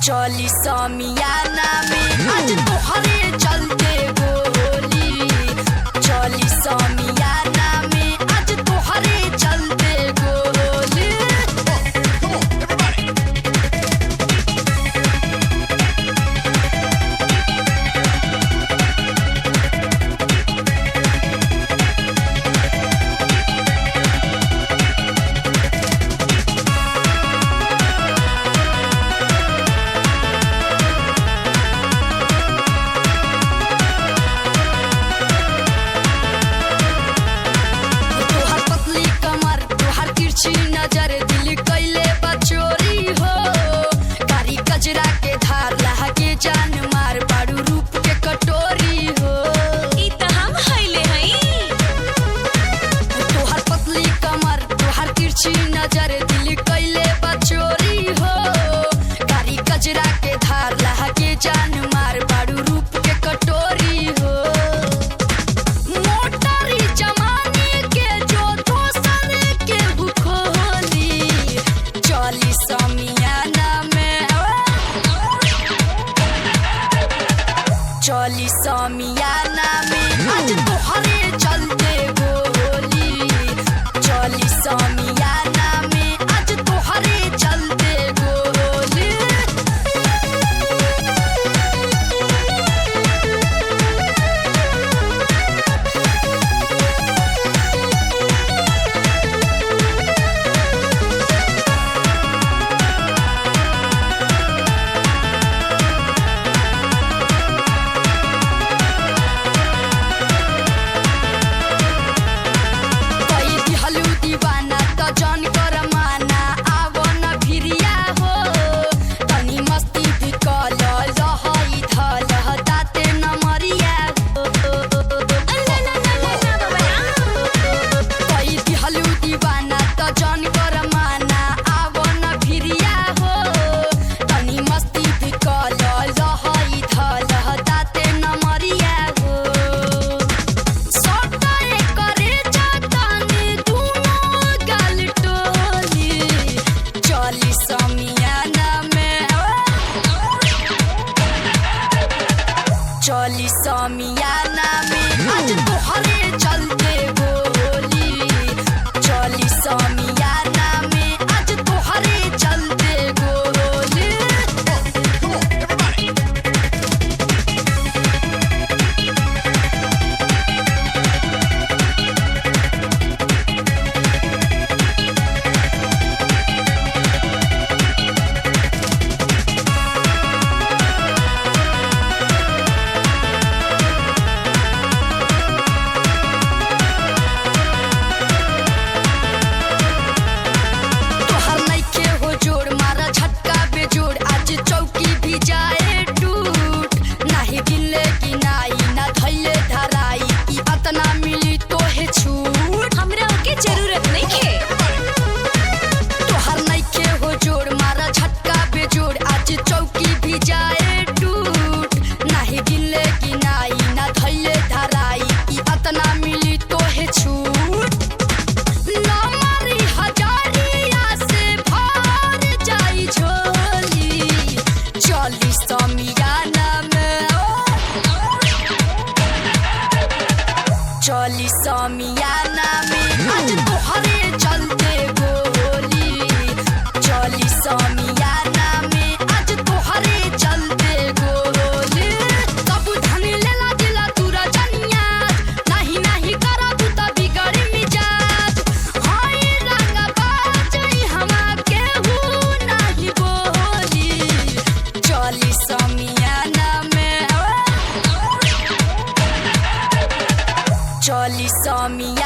चली समियाना में आज तोहरे चलते गोली। चली समियाना में आज तोहरे चलते गोली। नजर दिल कैले बचोरी हो, कारी कजरा के धार लहके जान मार बारू रूप के कटोरी हो। ई त हम हइले हई। तोहर पतली कमर तोहर तिरछी नजर दिल कैले बचोरी हो, कारी कजरा के धार लहके जान मार बारू रूप के कटोरी हो। मोटरी जमाने के जो दोसन के बुखोली। चली समियाना में चली समियाना में आज तोहरे चलते गोली। चली समियाना में आज तोहरे चलते गोली। दीवाना त जन कर माना आवो न भिरिया हो, तनी मस्ती भी कल लहई धल दाते न मरिया हो। कई दिहलू दीवाना त जन कर माना आवो न भिरिया हो, तनी मस्ती भी कल लहई धल दाते न मरिया हो। सटरे करे जातानी गाल टोली। चली समियाना में चली समियाना में आज तोहरे चलते गोली। चली समियाना में आज तोहरे चलते गोली। तोहर नइखे हो जोड़ मारा झटका बेजोड़ आज चौकी भी जाए टूट। नाही गिनले कि नाई ना धैले धराई ई अतना मिली तोहे छूट। हमरा के जरूरत नइखे। तोहर नइखे हो जोड़ मारा झटका बेजोड़ आज चौकी भी जाए टूट। नाही गिनले कि नाई ना धैले धराई ई अतना मिली तोहे छूट। नमरी हजारिया से भर जाई झोली। चली समियाना में चली समियाना में आज तोहरे चलते गोली। चली समियाना में आज तोहरे चलते गोली। कबू धन लेला दिला तूरा जनिया, नहीं नहीं करा तू त बिगड़ी मिजाज। हाय रंगा बाजई हमा केहू नहीं बोली। चली समियाना में चली समियाना